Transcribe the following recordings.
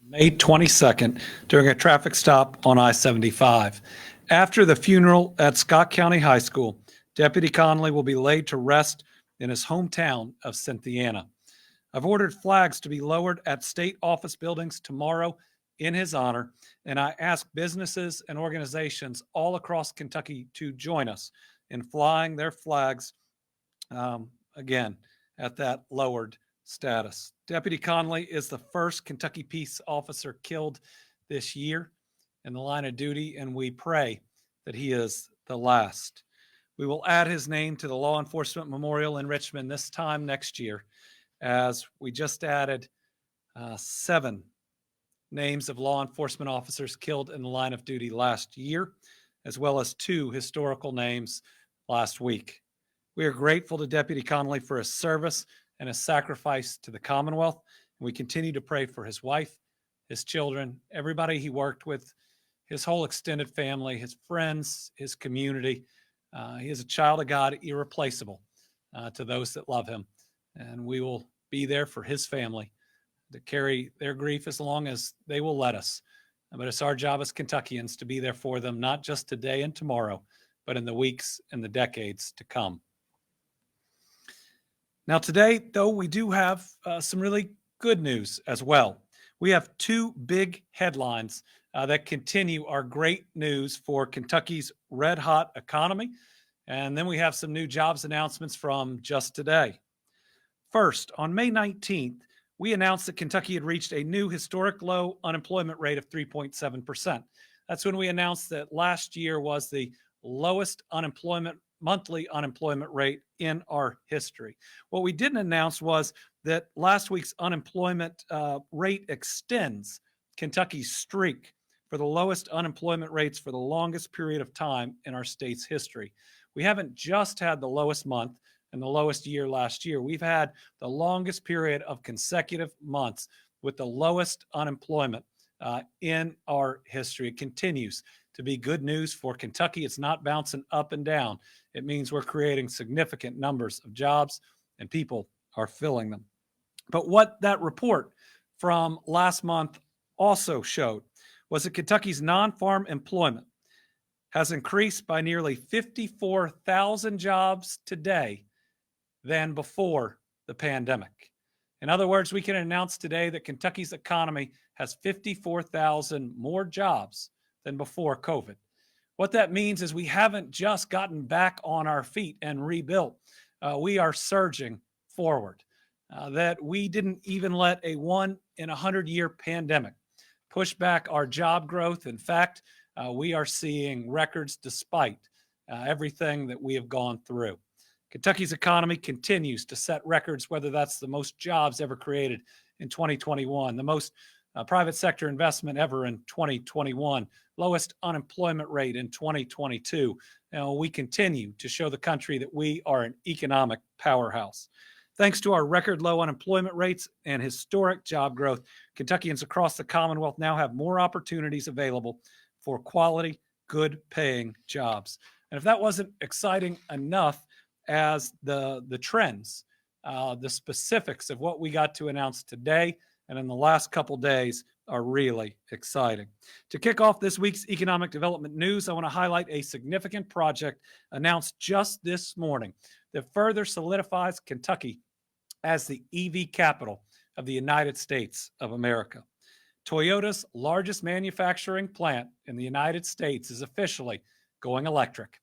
May 22nd during a traffic stop on I-75. After the funeral at Scott County High School, Deputy Conley will be laid to rest in his hometown of Cynthiana. I've ordered flags to be lowered at state office buildings tomorrow in his honor, and I ask businesses and organizations all across Kentucky to join us in flying their flags again at that lowered status. Deputy Conley is the first Kentucky peace officer killed this year in the line of duty, and we pray that he is the last. We will add his name to the Law Enforcement Memorial in Richmond this time next year, as we just added 7 names of law enforcement officers killed in the line of duty last year, as well as 2 historical names last week. We are grateful to Deputy Conley for his service and his sacrifice to the Commonwealth. And we continue to pray for his wife, his children, everybody he worked with, his whole extended family, his friends, his community. He is a child of God, irreplaceable to those that love him. And we will be there for his family to carry their grief as long as they will let us. But it's our job as Kentuckians to be there for them, not just today and tomorrow, but in the weeks and the decades to come. Now today, though, we do have some really good news as well. We have 2 big headlines that continue our great news for Kentucky's red-hot economy. And then we have some new jobs announcements from just today. First, on May 19th, we announced that Kentucky had reached a new historic low unemployment rate of 3.7%. That's when we announced that last year was the lowest monthly unemployment rate in our history. What we didn't announce was that last week's unemployment rate extends Kentucky's streak for the lowest unemployment rates for the longest period of time in our state's history. We haven't just had the lowest month and the lowest year last year. We've had the longest period of consecutive months with the lowest unemployment in our history. It continues to be good news for Kentucky. It's not bouncing up and down. It means we're creating significant numbers of jobs and people are filling them. But what that report from last month also showed was that Kentucky's non-farm employment has increased by nearly 54,000 jobs today than before the pandemic. In other words, we can announce today that Kentucky's economy has 54,000 more jobs than before COVID. What that means is we haven't just gotten back on our feet and rebuilt. We are surging forward. That we didn't even let a 1 in 100-year pandemic push back our job growth. In fact, we are seeing records despite everything that we have gone through. Kentucky's economy continues to set records, whether that's the most jobs ever created in 2021, the most private sector investment ever in 2021, lowest unemployment rate in 2022. We continue to show the country that we are an economic powerhouse. Thanks to our record low unemployment rates and historic job growth, Kentuckians across the Commonwealth now have more opportunities available for quality, good paying jobs. And if that wasn't exciting enough as the trends, the specifics of what we got to announce today and in the last couple days are really exciting. To kick off this week's economic development news, I want to highlight a significant project announced just this morning that further solidifies Kentucky as the EV capital of the United States of America. Toyota's largest manufacturing plant in the United States is officially going electric.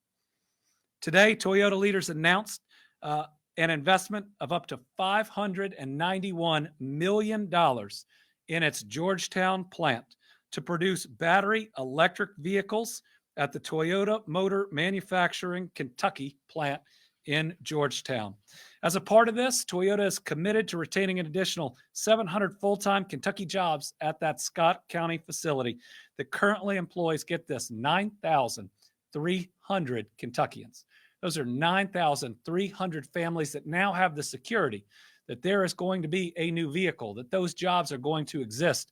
Today, Toyota leaders announced an investment of up to $591 million in its Georgetown plant to produce battery electric vehicles at the Toyota Motor Manufacturing Kentucky plant in Georgetown. As a part of this, Toyota is committed to retaining an additional 700 full-time Kentucky jobs at that Scott County facility that currently employs, get this, 9,300 Kentuckians. Those are 9,300 families that now have the security that there is going to be a new vehicle, that those jobs are going to exist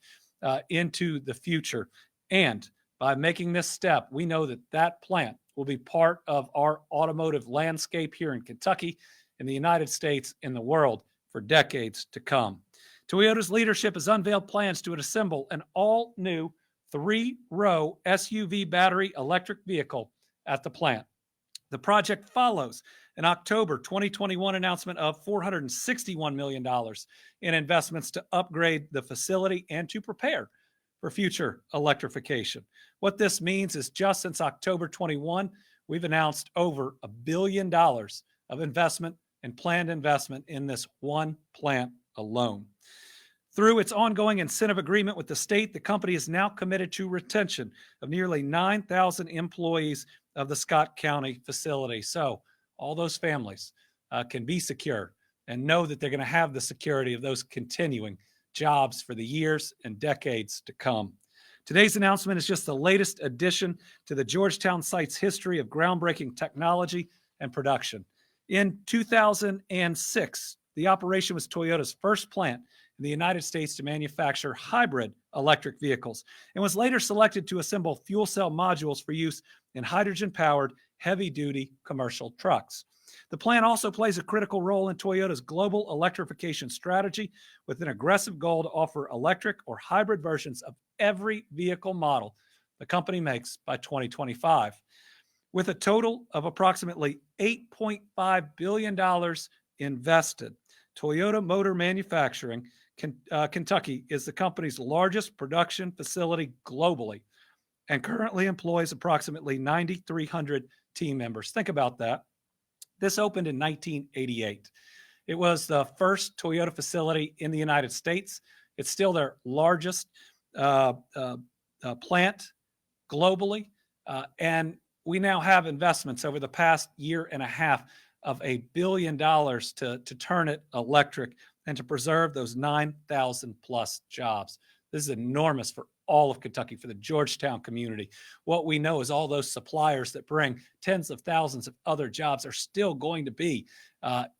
into the future. And by making this step, we know that that plant will be part of our automotive landscape here in Kentucky, in the United States, in the world for decades to come. Toyota's leadership has unveiled plans to assemble an all-new 3-row SUV battery electric vehicle at the plant. The project follows an October 2021 announcement of $461 million in investments to upgrade the facility and to prepare for future electrification. What this means is just since October 21, we've announced over $1 billion of investment and planned investment in this one plant alone. Through its ongoing incentive agreement with the state, the company is now committed to retention of nearly 9,000 employees of the Scott County facility. So all those families can be secure and know that they're going to have the security of those continuing jobs for the years and decades to come. Today's announcement is just the latest addition to the Georgetown site's history of groundbreaking technology and production. In 2006, the operation was Toyota's first plant in the United States to manufacture hybrid electric vehicles and was later selected to assemble fuel cell modules for use in hydrogen-powered heavy-duty commercial trucks. The plant also plays a critical role in Toyota's global electrification strategy with an aggressive goal to offer electric or hybrid versions of every vehicle model the company makes by 2025. With a total of approximately $8.5 billion invested, Toyota Motor Manufacturing, Kentucky is the company's largest production facility globally and currently employs approximately 9,300 team members. Think about that. This opened in 1988. It was the first Toyota facility in the United States. It's still their largest plant globally. And we now have investments over the past year and a half of $1 billion to turn it electric and to preserve those 9,000 plus jobs. This is enormous for all of Kentucky, for the Georgetown community. What we know is all those suppliers that bring tens of thousands of other jobs are still going to be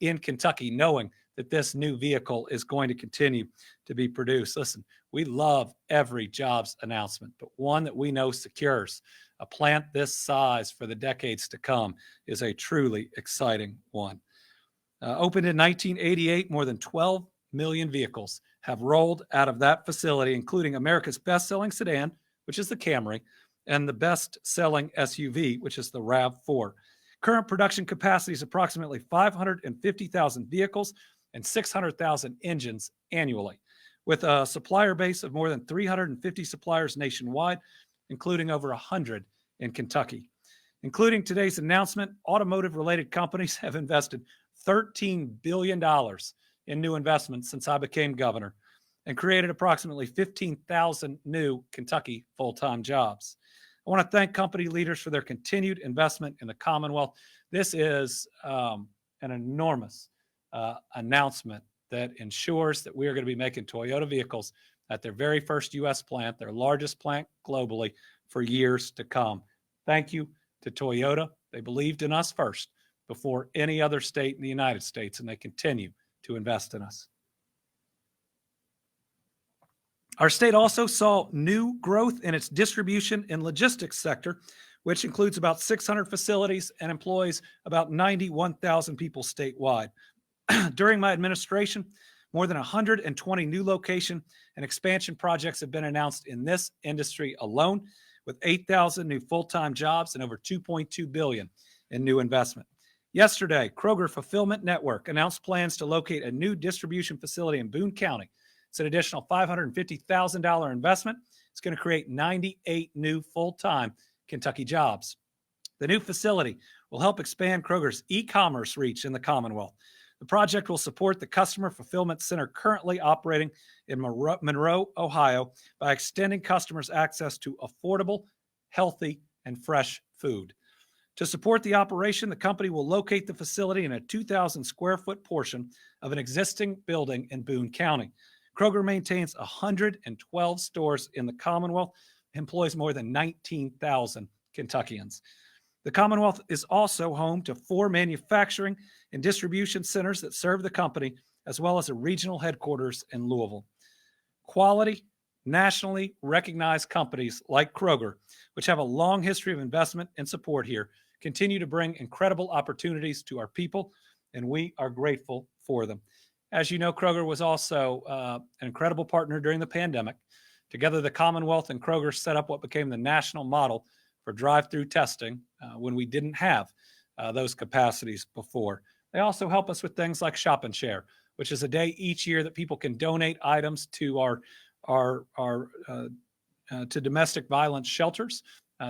in Kentucky, knowing that this new vehicle is going to continue to be produced. Listen, we love every jobs announcement, but one that we know secures a plant this size for the decades to come is a truly exciting one. Opened in 1988, more than 12 million vehicles have rolled out of that facility, including America's best-selling sedan, which is the Camry, and the best-selling SUV, which is the RAV4. Current production capacity is approximately 550,000 vehicles and 600,000 engines annually, with a supplier base of more than 350 suppliers nationwide, including over 100 in Kentucky. Including today's announcement, automotive-related companies have invested $13 billion in new investments since I became governor and created approximately 15,000 new Kentucky full-time jobs. I want to thank company leaders for their continued investment in the Commonwealth. This is an enormous announcement that ensures that we are going to be making Toyota vehicles at their very first U.S. plant, their largest plant globally, for years to come. Thank you to Toyota. They believed in us first before any other state in the United States, and they continue to invest in us. Our state also saw new growth in its distribution and logistics sector, which includes about 600 facilities and employs about 91,000 people statewide. During my administration, more than 120 new location and expansion projects have been announced in this industry alone, with 8,000 new full-time jobs and over $2.2 billion in new investment. Yesterday, Kroger Fulfillment Network announced plans to locate a new distribution facility in Boone County. It's an additional $550,000 investment. It's going to create 98 new full-time Kentucky jobs. The new facility will help expand Kroger's e-commerce reach in the Commonwealth. The project will support the customer fulfillment center currently operating in Monroe, Ohio, by extending customers access to affordable, healthy, and fresh food. To support the operation, the company will locate the facility in a 2,000 square foot portion of an existing building in Boone County. Kroger maintains 112 stores in the Commonwealth, employs more than 19,000 Kentuckians. The Commonwealth is also home to 4 manufacturing and distribution centers that serve the company, as well as a regional headquarters in Louisville. Quality, nationally recognized companies like Kroger, which have a long history of investment and support here, continue to bring incredible opportunities to our people, and we are grateful for them. As you know, Kroger was also an incredible partner during the pandemic. Together, the Commonwealth and Kroger set up what became the national model for drive-through testing when we didn't have those capacities before. They also help us with things like Shop and Share, which is a day each year that people can donate items to our to domestic violence shelters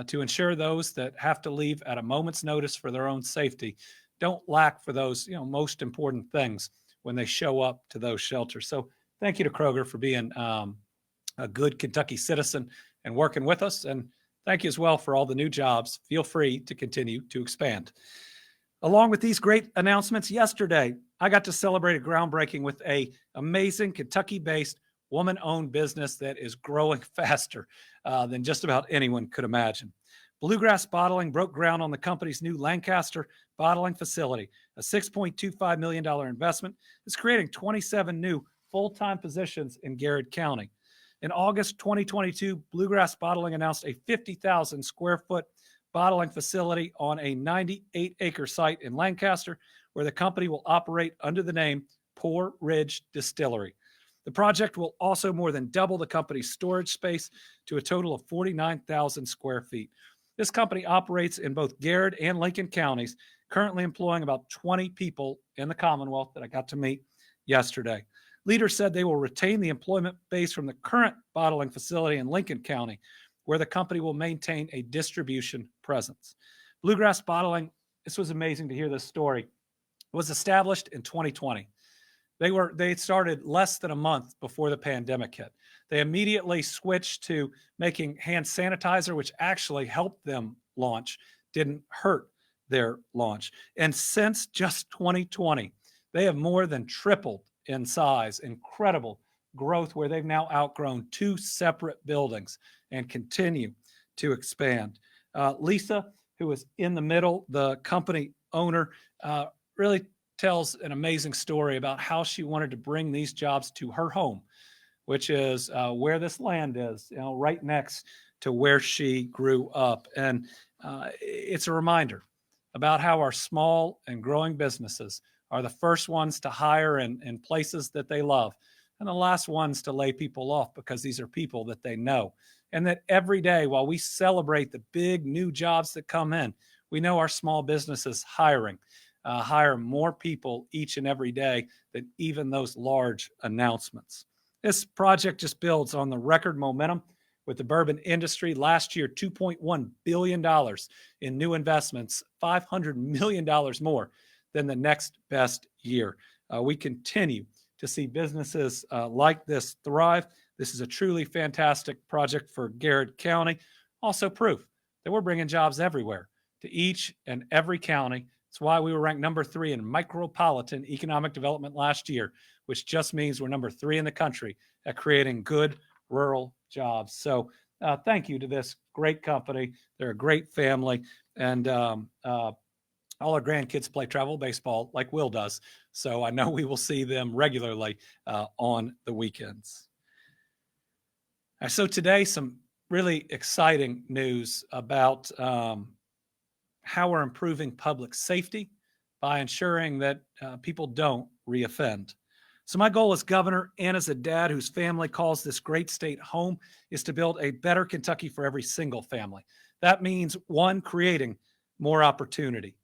to ensure those that have to leave at a moment's notice for their own safety don't lack for those most important things when they show up to those shelters. So thank you to Kroger for being a good Kentucky citizen and working with us. And thank you as well for all the new jobs. Feel free to continue to expand. Along with these great announcements, yesterday, I got to celebrate a groundbreaking with an amazing Kentucky-based woman-owned business that is growing faster than just about anyone could imagine. Bluegrass Bottling broke ground on the company's new Lancaster bottling facility. A $6.25 million investment is creating 27 new full-time positions in Garrett County. In August 2022, Bluegrass Bottling announced a 50,000 square foot bottling facility on a 98-acre site in Lancaster, where the company will operate under the name Poor Ridge Distillery. The project will also more than double the company's storage space to a total of 49,000 square feet. This company operates in both Garrett and Lincoln counties, currently employing about 20 people in the Commonwealth that I got to meet yesterday. Leaders said they will retain the employment base from the current bottling facility in Lincoln County, where the company will maintain a distribution presence. Bluegrass Bottling, this was amazing to hear this story, was established in 2020. They started less than a month before the pandemic hit. They immediately switched to making hand sanitizer, which actually helped them launch, didn't hurt their launch. And since just 2020, they have more than tripled in size. Incredible growth, where they've now outgrown 2 separate buildings and continue to expand. Lisa, who is in the middle, the company owner, really tells an amazing story about how she wanted to bring these jobs to her home, which is where this land is, right next to where she grew up. And it's a reminder about how our small and growing businesses are the first ones to hire in places that they love, and the last ones to lay people off, because these are people that they know. And that every day, while we celebrate the big new jobs that come in, we know our small businesses hire more people each and every day than even those large announcements. This project just builds on the record momentum with the bourbon industry. Last year, $2.1 billion in new investments, $500 million more than the next best year. We continue to see businesses like this thrive. This is a truly fantastic project for Garrett County. Also proof that we're bringing jobs everywhere to each and every county. It's why we were ranked number 3 in micropolitan economic development last year, which just means we're number 3 in the country at creating good rural jobs. So thank you to this great company. They're a great family. And all our grandkids play travel baseball like Will does. So I know we will see them regularly on the weekends. So today, some really exciting news about how we're improving public safety by ensuring that people don't reoffend. So my goal as governor and as a dad whose family calls this great state home is to build a better Kentucky for every single family. That means 1, creating more opportunity,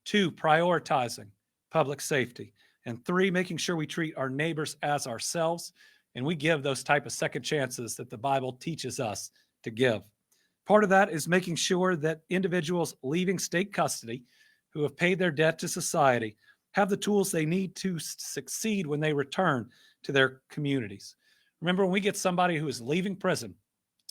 2, prioritizing public safety, and 3, making sure we treat our neighbors as ourselves and we give those type of second chances that the Bible teaches us to give. Part of that is making sure that individuals leaving state custody who have paid their debt to society have the tools they need to succeed when they return to their communities. Remember, when we get somebody who is leaving prison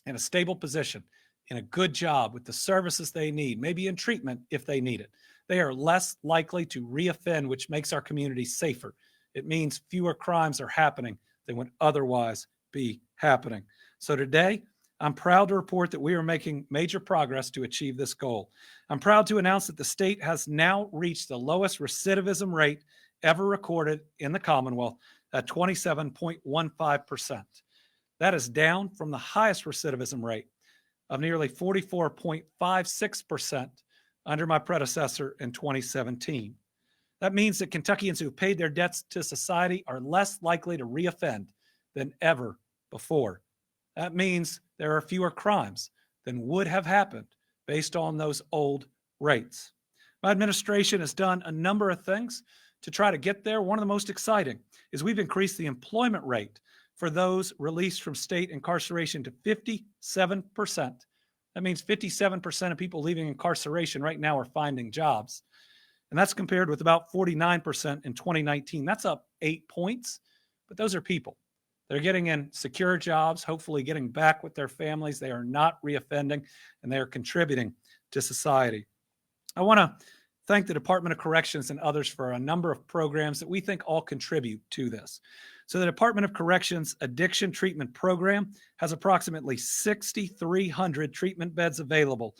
in a stable position, in a good job with the services they need, maybe in treatment if they need it, they are less likely to reoffend, which makes our community safer. It means fewer crimes are happening than would otherwise be happening. So today, I'm proud to report that we are making major progress to achieve this goal. I'm proud to announce that the state has now reached the lowest recidivism rate ever recorded in the Commonwealth at 27.15%. That is down from the highest recidivism rate of nearly 44.56% under my predecessor in 2017. That means that Kentuckians who have paid their debts to society are less likely to reoffend than ever before. That means there are fewer crimes than would have happened based on those old rates. My administration has done a number of things to try to get there. One of the most exciting is we've increased the employment rate for those released from state incarceration to 57%. That means 57% of people leaving incarceration right now are finding jobs. And that's compared with about 49% in 2019. That's up 8 points, but those are people. They're getting in secure jobs, hopefully getting back with their families. They are not reoffending, and they are contributing to society. I want to thank the Department of Corrections and others for a number of programs that we think all contribute to this. So the Department of Corrections Addiction Treatment Program has approximately 6,300 treatment beds available,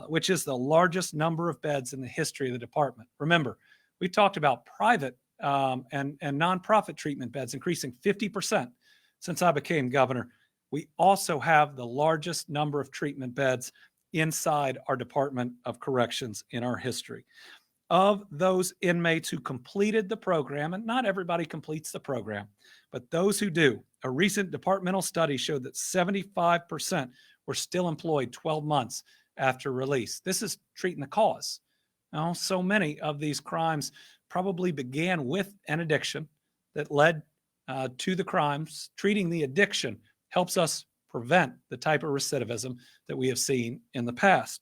which is the largest number of beds in the history of the department. Remember, we talked about private and nonprofit treatment beds increasing 50% since I became governor. We also have the largest number of treatment beds inside our Department of Corrections in our history. Of those inmates who completed the program, and not everybody completes the program, but those who do, a recent departmental study showed that 75% were still employed 12 months after release. This is treating the cause. Now, so many of these crimes probably began with an addiction that led to the crimes. Treating the addiction helps us prevent the type of recidivism that we have seen in the past.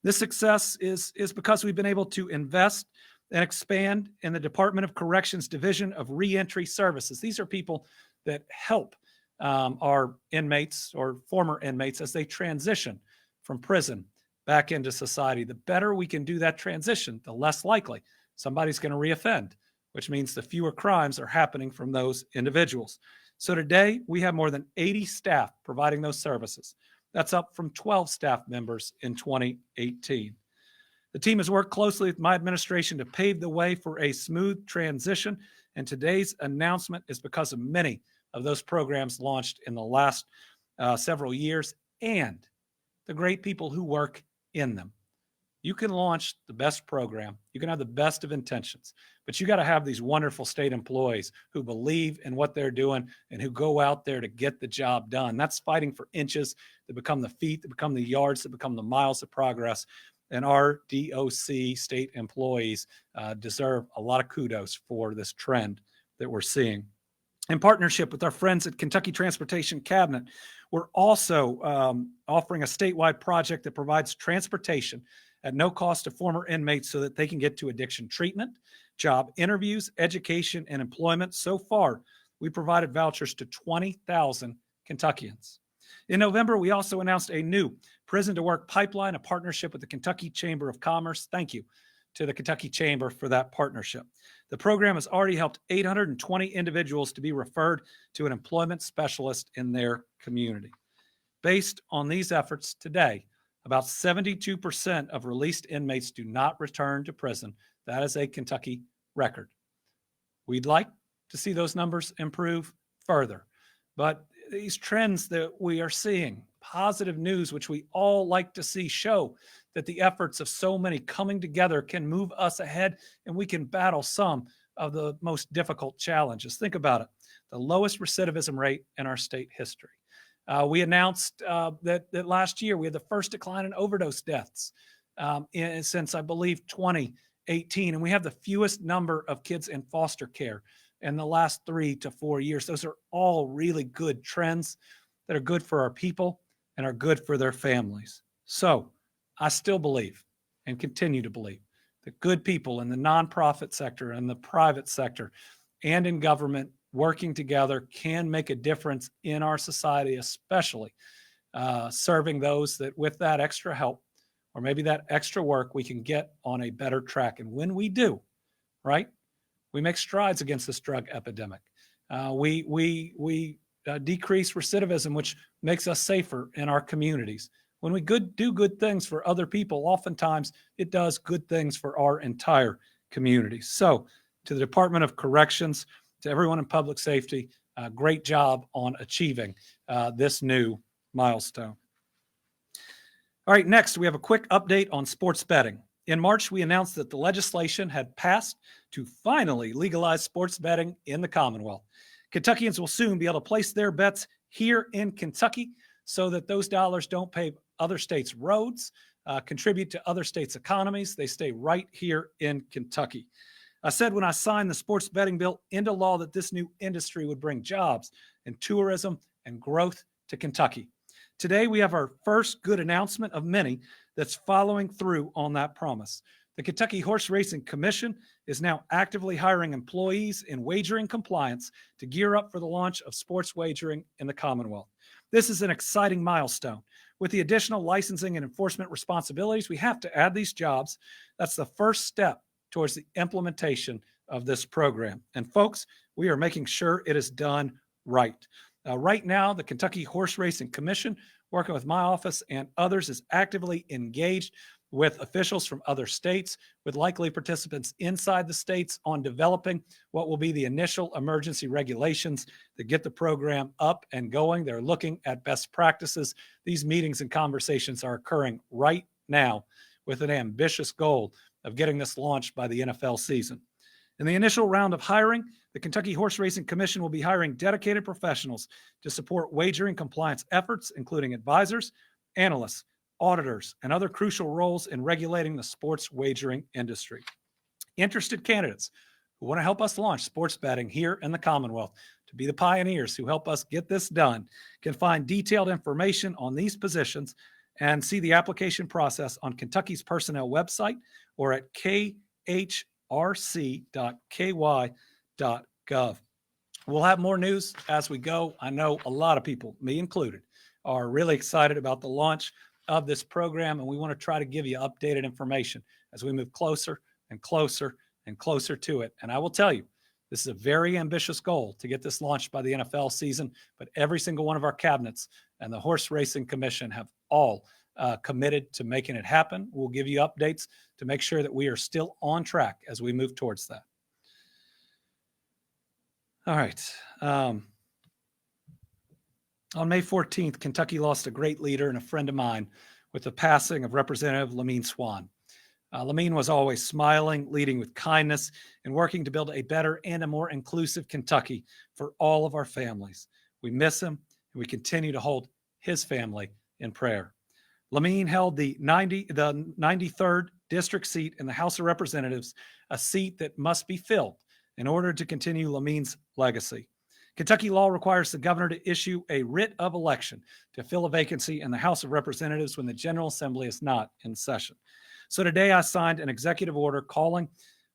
This success is because we've been able to invest and expand in the Department of Corrections Division of Reentry Services. These are people that help our inmates or former inmates as they transition from prison back into society. The better we can do that transition, the less likely somebody's going to reoffend, which means the fewer crimes are happening from those individuals. So today we have more than 80 staff providing those services. That's up from 12 staff members in 2018. The team has worked closely with my administration to pave the way for a smooth transition, and today's announcement is because of many of those programs launched in the last several years and the great people who work in them. You can launch the best program, you can have the best of intentions, but you got to have these wonderful state employees who believe in what they're doing and who go out there to get the job done. That's fighting for inches that become the feet, that become the yards, that become the miles of progress. And our DOC state employees deserve a lot of kudos for this trend that we're seeing. In partnership with our friends at Kentucky Transportation Cabinet, we're also offering a statewide project that provides transportation at no cost to former inmates so that they can get to addiction treatment, job interviews, education, and employment. So far, we provided vouchers to 20,000 Kentuckians. In November, we also announced a new Prison to Work pipeline, a partnership with the Kentucky Chamber of Commerce. Thank you to the Kentucky Chamber for that partnership. The program has already helped 820 individuals to be referred to an employment specialist in their community. Based on these efforts today, about 72% of released inmates do not return to prison. That is a Kentucky record. We'd like to see those numbers improve further, but these trends that we are seeing, positive news, which we all like to see, show that the efforts of so many coming together can move us ahead and we can battle some of the most difficult challenges. Think about it. The lowest recidivism rate in our state history. We announced that last year we had the first decline in overdose deaths since, I believe, 2018. And we have the fewest number of kids in foster care in the last 3 to 4 years. Those are all really good trends that are good for our people and are good for their families. So I still believe and continue to believe that good people in the nonprofit sector and the private sector and in government working together can make a difference in our society, especially serving those that with that extra help or maybe that extra work, we can get on a better track. And when we do, right, we make strides against this drug epidemic. We decrease recidivism, which makes us safer in our communities. When we do good things for other people, oftentimes it does good things for our entire community. So to the Department of Corrections, to everyone in public safety, great job on achieving this new milestone. All right, next we have a quick update on sports betting. In March, we announced that the legislation had passed to finally legalize sports betting in the Commonwealth. Kentuckians will soon be able to place their bets here in Kentucky so that those dollars don't pave other states' roads, contribute to other states' economies. They stay right here in Kentucky. I said when I signed the sports betting bill into law that this new industry would bring jobs and tourism and growth to Kentucky. Today, we have our first good announcement of many that's following through on that promise. The Kentucky Horse Racing Commission is now actively hiring employees in wagering compliance to gear up for the launch of sports wagering in the Commonwealth. This is an exciting milestone. With the additional licensing and enforcement responsibilities, we have to add these jobs. That's the first step towards the implementation of this program. And folks, we are making sure it is done right. Right now, the Kentucky Horse Racing Commission, working with my office and others, is actively engaged with officials from other states, with likely participants inside the states on developing what will be the initial emergency regulations that get the program up and going. They're looking at best practices. These meetings and conversations are occurring right now with an ambitious goal of getting this launched by the NFL season. In the initial round of hiring, the Kentucky Horse Racing Commission will be hiring dedicated professionals to support wagering compliance efforts, including advisors, analysts, auditors, and other crucial roles in regulating the sports wagering industry. Interested candidates who want to help us launch sports betting here in the Commonwealth, to be the pioneers who help us get this done, can find detailed information on these positions and see the application process on Kentucky's personnel website or at rc.ky.gov. We'll have more news as we go. I know a lot of people, me included, are really excited about the launch of this program, and we want to try to give you updated information as we move closer and closer and closer to it. And I will tell you, this is a very ambitious goal to get this launched by the NFL season, but every single one of our cabinets and the Horse Racing Commission have all committed to making it happen. We'll give you updates to make sure that we are still on track as we move towards that. All right. On May 14th, Kentucky lost a great leader and a friend of mine with the passing of Representative Lamine Swan. Lamine was always smiling, leading with kindness, and working to build a better and a more inclusive Kentucky for all of our families. We miss him, and we continue to hold his family in prayer. Lamine held the 93rd district seat in the House of Representatives, a seat that must be filled in order to continue Lamine's legacy. Kentucky law requires the governor to issue a writ of election to fill a vacancy in the House of Representatives when the General Assembly is not in session. So today I signed an executive order calling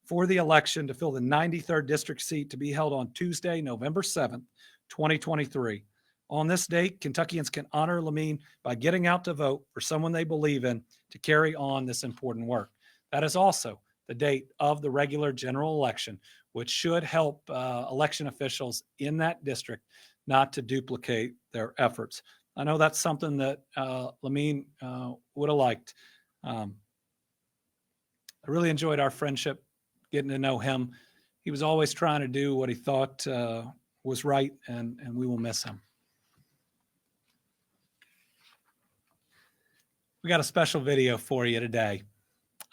for the election to fill the 93rd district seat to be held on Tuesday, November 7th, 2023. On this date, Kentuckians can honor Lamine by getting out to vote for someone they believe in to carry on this important work. That is also the date of the regular general election, which should help election officials in that district not to duplicate their efforts. I know that's something that Lamine would have liked. I really enjoyed our friendship, getting to know him. He was always trying to do what he thought was right, and we will miss him. We got a special video for you today.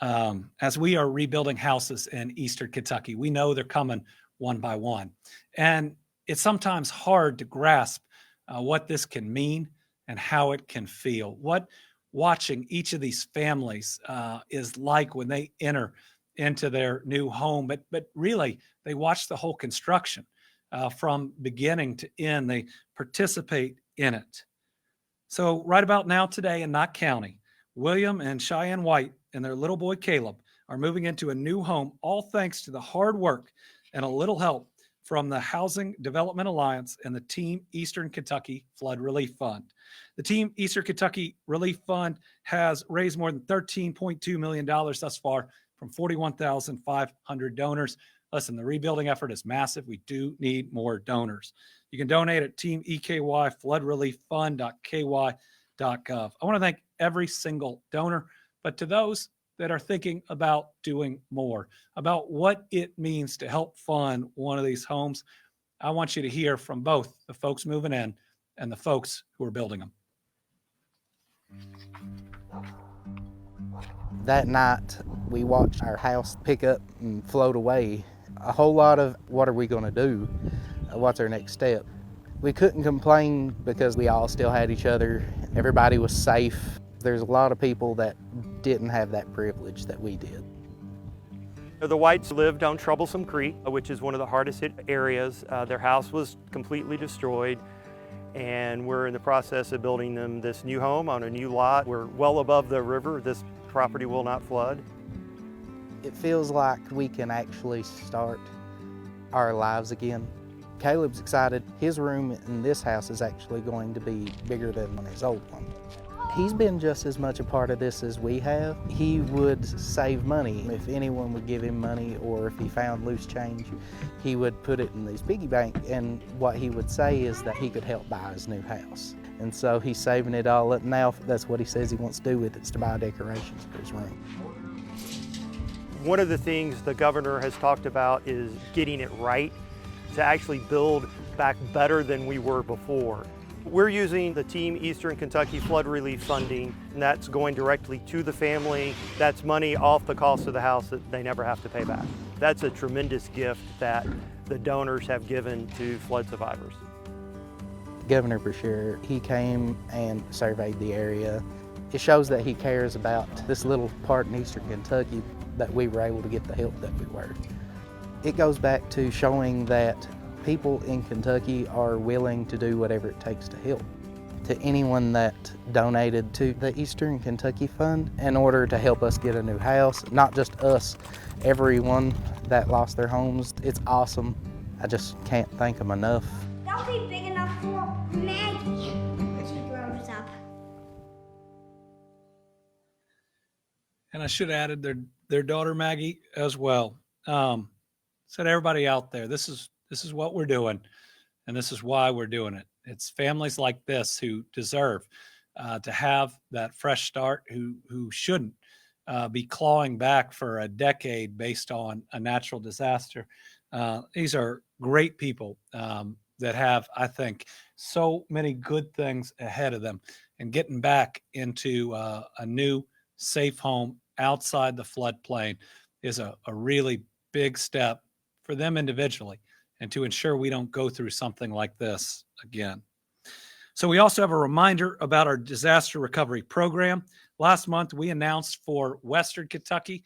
As we are rebuilding houses in Eastern Kentucky, we know they're coming one by one. And it's sometimes hard to grasp what this can mean and how it can feel. What watching each of these families is like when they enter into their new home. But really, they watch the whole construction from beginning to end. They participate in it. So right about now today in Knott County, William and Cheyenne White and their little boy Caleb are moving into a new home, all thanks to the hard work and a little help from the Housing Development Alliance and the Team Eastern Kentucky Flood Relief Fund. The Team Eastern Kentucky Relief Fund has raised more than $13.2 million thus far from 41,500 donors. Listen, the rebuilding effort is massive. We do need more donors. You can donate at teamEKYFloodReliefFund.ky.gov. I want to thank every single donor, but to those that are thinking about doing more, about what it means to help fund one of these homes, I want you to hear from both the folks moving in and the folks who are building them. That night, we watched our house pick up and float away, a whole lot of what are we going to do? What's our next step? We couldn't complain because we all still had each other. Everybody was safe. There's a lot of people that didn't have that privilege that we did. The Whites lived on Troublesome Creek, which is one of the hardest hit areas. Their house was completely destroyed, and we're in the process of building them this new home on a new lot. We're well above the river. This property will not flood. It feels like we can actually start our lives again. Caleb's excited. His room in this house is actually going to be bigger than his old one. He's been just as much a part of this as we have. He would save money. If anyone would give him money or if he found loose change, he would put it in his piggy bank, and what he would say is that he could help buy his new house. And so he's saving it all up now. That's what he says he wants to do with it, is to buy decorations for his room. One of the things the governor has talked about is getting it right, to actually build back better than we were before. We're using the Team Eastern Kentucky Flood Relief Funding, and that's going directly to the family. That's money off the cost of the house that they never have to pay back. That's a tremendous gift that the donors have given to flood survivors. Governor Beshear, he came and surveyed the area. It shows that he cares about this little part in Eastern Kentucky, that we were able to get the help that we were. It goes back to showing that people in Kentucky are willing to do whatever it takes to help. To anyone that donated to the Eastern Kentucky Fund in order to help us get a new house, not just us, everyone that lost their homes, it's awesome. I just can't thank them enough. Don't be big enough for Maggie when she grows up. And I should have added their daughter Maggie as well. Said everybody out there, this is what we're doing, and this is why we're doing it. It's families like this who deserve to have that fresh start, who shouldn't be clawing back for a decade based on a natural disaster. These are great people that have, I think, so many good things ahead of them, and getting back into a new safe home outside the floodplain is a really big step for them individually, and to ensure we don't go through something like this again. So we also have a reminder about our disaster recovery program. Last month, we announced for Western Kentucky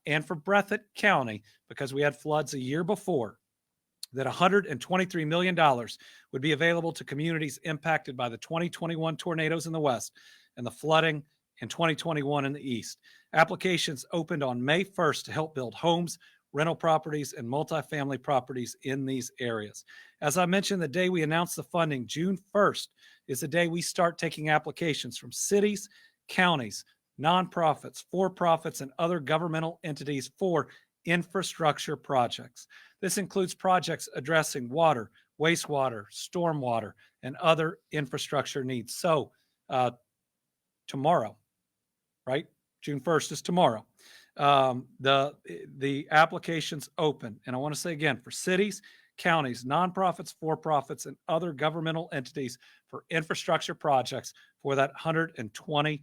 and for Breathitt County, because we had floods a year before, that $123 million would be available to communities impacted by the 2021 tornadoes in the West and the flooding in 2021 in the East. Applications opened on May 1st to help build homes, rental properties, and multifamily properties in these areas. As I mentioned, the day we announced the funding, June 1st, is the day we start taking applications from cities, counties, nonprofits, for-profits, and other governmental entities for infrastructure projects. This includes projects addressing water, wastewater, stormwater, and other infrastructure needs. So tomorrow, right? June 1st is tomorrow. The applications open. And I want to say again, for cities, counties, nonprofits, for-profits, and other governmental entities for infrastructure projects for that $123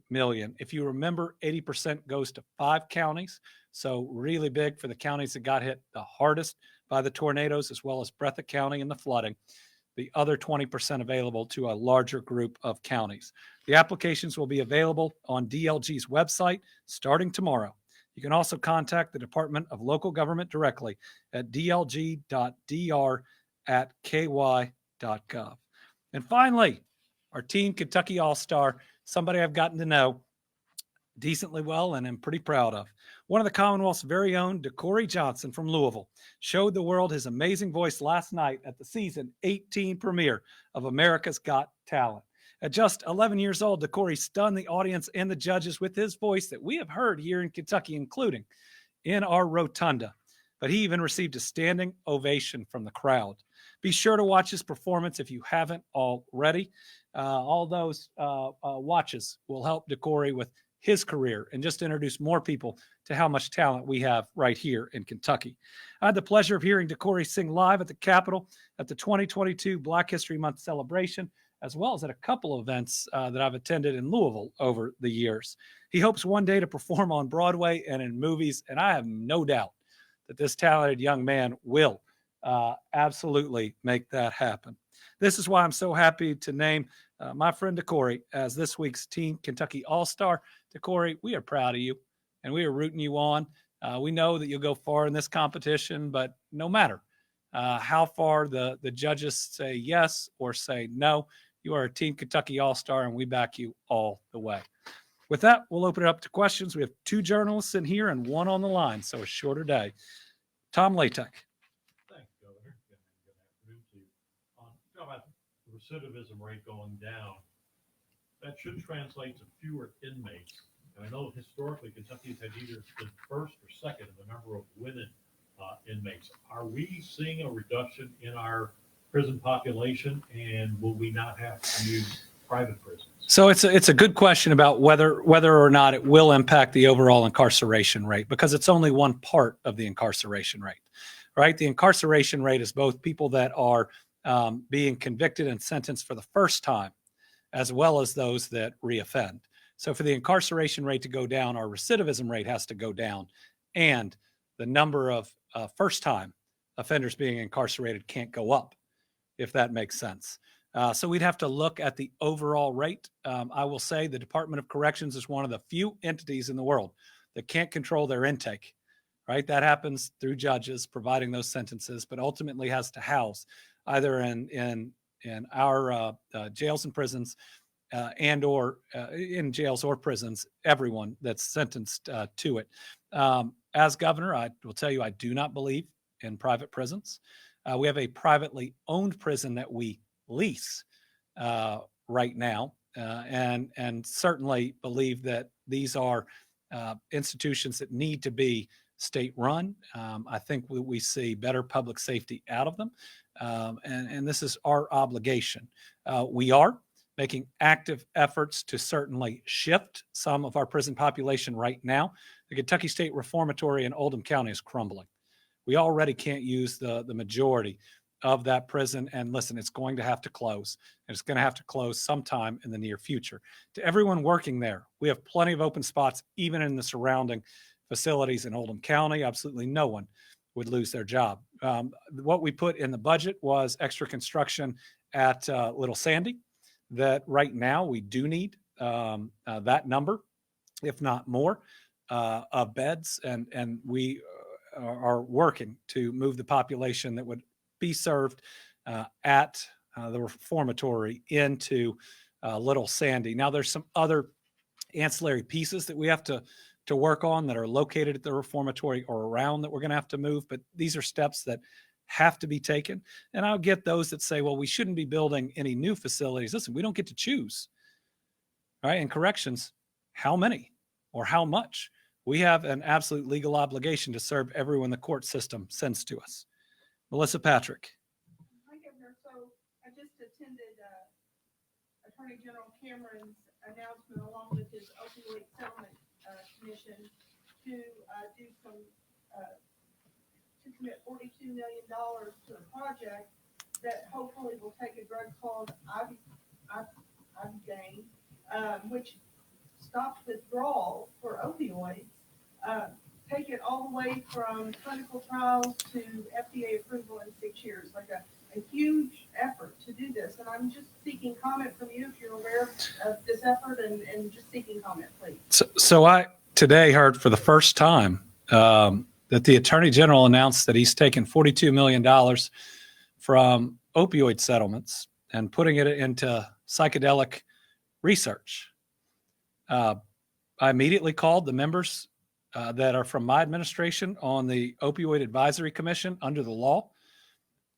million. If you remember, 80% goes to 5 counties. So really big for the counties that got hit the hardest by the tornadoes, as well as Breathitt County and the flooding. The other 20% available to a larger group of counties. The applications will be available on DLG's website starting tomorrow. You can also contact the Department of Local Government directly at dlg.dr@ky.gov. And finally, our Team Kentucky All-Star, somebody I've gotten to know decently well and am pretty proud of. One of the Commonwealth's very own, DeCorey Johnson from Louisville, showed the world his amazing voice last night at the season 18 premiere of America's Got Talent. At just 11 years old, DeCorey stunned the audience and the judges with his voice that we have heard here in Kentucky, including in our rotunda. But he even received a standing ovation from the crowd. Be sure to watch his performance if you haven't already. All those watches will help DeCorey with his career and just introduce more people to how much talent we have right here in Kentucky. I had the pleasure of hearing DeCorey sing live at the Capitol at the 2022 Black History Month celebration, as well as at a couple of events that I've attended in Louisville over the years. He hopes one day to perform on Broadway and in movies, and I have no doubt that this talented young man will absolutely make that happen. This is why I'm so happy to name my friend DeCorey as this week's Team Kentucky All-Star. DeCorey, we are proud of you, and we are rooting you on. We know that you'll go far in this competition, but no matter how far the judges say yes or say no, you are a Team Kentucky All-Star, and we back you all the way. With that, we'll open it up to questions. We have 2 journalists in here and 1 on the line, so a shorter day. Tom Latek. Thanks, Governor. Good afternoon to you. Talk about the recidivism rate going down. That should translate to fewer inmates. And I know historically Kentucky's had either been first or second in the number of women inmates. Are we seeing a reduction in our prison population, and will we not have to use private prisons? So it's a good question about whether or not it will impact the overall incarceration rate, because it's only one part of the incarceration rate, right? The incarceration rate is both people that are being convicted and sentenced for the first time, as well as those that reoffend. So for the incarceration rate to go down, our recidivism rate has to go down, and the number of first-time offenders being incarcerated can't go up, if that makes sense. So we'd have to look at the overall rate. I will say the Department of Corrections is one of the few entities in the world that can't control their intake, right? That happens through judges providing those sentences, but ultimately has to house either in our jails and prisons and or in jails or prisons, everyone that's sentenced to it. As governor, I will tell you, I do not believe in private prisons. We have a privately owned prison that we lease right now, and certainly believe that these are institutions that need to be state run. I think we see better public safety out of them, and this is our obligation. We are making active efforts to certainly shift some of our prison population right now. The Kentucky State Reformatory in Oldham County is crumbling. We already can't use the majority of that prison. And listen, it's going to have to close. And it's going to have to close sometime in the near future. To everyone working there, we have plenty of open spots, even in the surrounding facilities in Oldham County. Absolutely no one would lose their job. What we put in the budget was extra construction at Little Sandy, that right now we do need that number, if not more, of beds. And we are working to move the population that would be served at the reformatory into Little Sandy. Now, there's some other ancillary pieces that we have to work on that are located at the reformatory or around that we're going to have to move, but these are steps that have to be taken. And I'll get those that say, well, we shouldn't be building any new facilities. Listen, we don't get to choose, right? In corrections, how many or how much? We have an absolute legal obligation to serve everyone the court system sends to us. Melissa Patrick. Hi, Governor. So I just attended Attorney General Cameron's announcement along with his opioid settlement commission to do some to commit $42 million to a project that hopefully will take a drug called Ibogaine, which stops withdrawal for opioids, take it all the way from clinical trials to FDA approval in 6 years, like a huge effort to do this. And I'm just seeking comment from you if you're aware of this effort, and just seeking comment, please. So I today heard for the first time that the Attorney General announced that he's taken $42 million from opioid settlements and putting it into psychedelic research. I immediately called the members that are from my administration on the Opioid Advisory Commission under the law.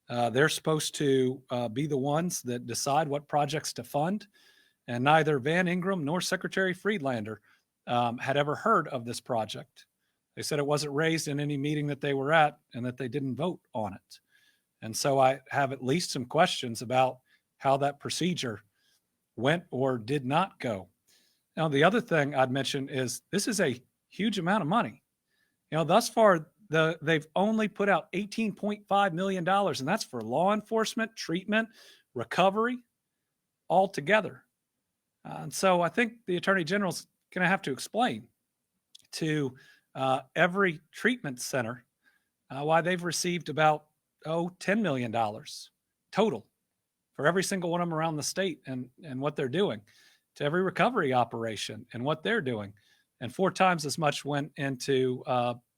They're supposed to be the ones that decide what projects to fund. And neither Van Ingram nor Secretary Friedlander had ever heard of this project. They said it wasn't raised in any meeting that they were at and that they didn't vote on it. And so I have at least some questions about how that procedure went or did not go. Now, the other thing I'd mention is this is a huge amount of money. You know, thus far, they've only put out $18.5 million, and that's for law enforcement, treatment, recovery, all together. And so I think the Attorney General's going to have to explain to every treatment center why they've received about, $10 million total for every single one of them around the state and what they're doing, to every recovery operation and what they're doing. And 4 times as much went into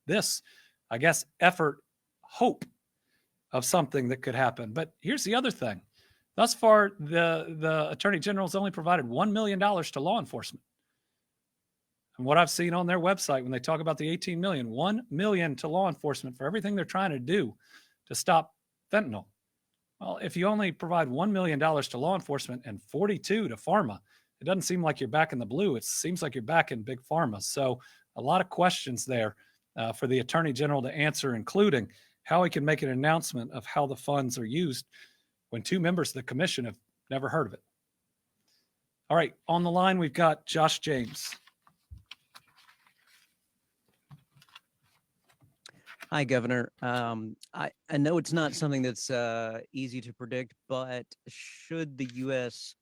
this, I guess, effort, hope of something that could happen. But here's the other thing. Thus far, the Attorney General's only provided $1 million to law enforcement. And what I've seen on their website when they talk about the 18 million, 1 million to law enforcement for everything they're trying to do to stop fentanyl. Well, if you only provide $1 million to law enforcement and 42 to pharma, it doesn't seem like you're back in the blue. It seems like you're back in big pharma. So a lot of questions there for the Attorney General to answer, including how he can make an announcement of how the funds are used when 2 members of the commission have never heard of it. All right, on the line, we've got Josh James. Hi, Governor. I know it's not something that's easy to predict, but should the U.S.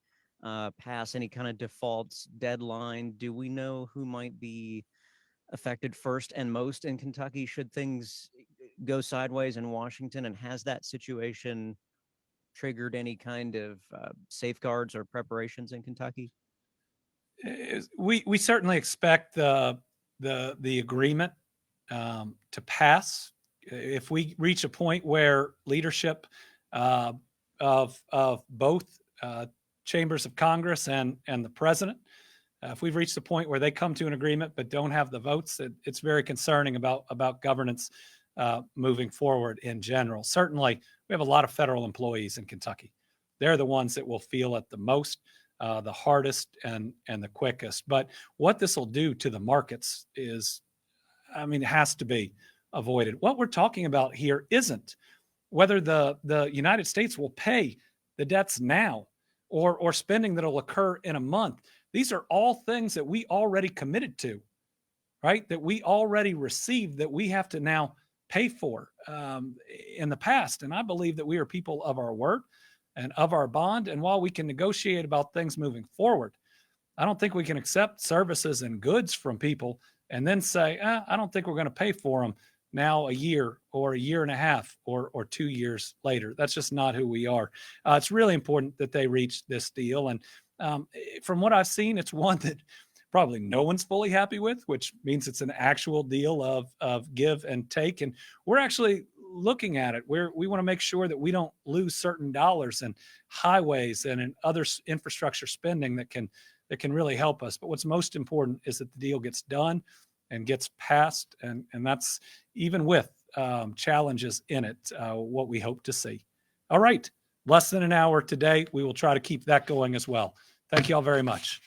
Pass any kind of defaults deadline, do we know who might be affected first and most in Kentucky should things go sideways in Washington? And has that situation triggered any kind of safeguards or preparations in Kentucky? We certainly expect the agreement to pass. If we reach a point where leadership of both chambers of Congress and the president, if we've reached the point where they come to an agreement but don't have the votes, it's very concerning about governance moving forward in general. Certainly, we have a lot of federal employees in Kentucky. They're the ones that will feel it the most, the hardest, and the quickest. But what this will do to the markets is, it has to be avoided. What we're talking about here isn't whether the United States will pay the debts now or spending that will occur in a month. These are all things that we already committed to, right? That we already received, that we have to now pay for in the past. And I believe that we are people of our word and of our bond. And while we can negotiate about things moving forward, I don't think we can accept services and goods from people and then say, I don't think we're going to pay for them now a year or a year and a half or 2 years later. That's just not who we are. It's really important that they reach this deal. And from what I've seen, it's one that probably no one's fully happy with, which means it's an actual deal of give and take. And we're actually looking at it. We want to make sure that we don't lose certain dollars in highways and in other infrastructure spending that can really help us. But what's most important is that the deal gets done and gets passed. And that's even with challenges in it, what we hope to see. All right. Less than an hour today. We will try to keep that going as well. Thank you all very much.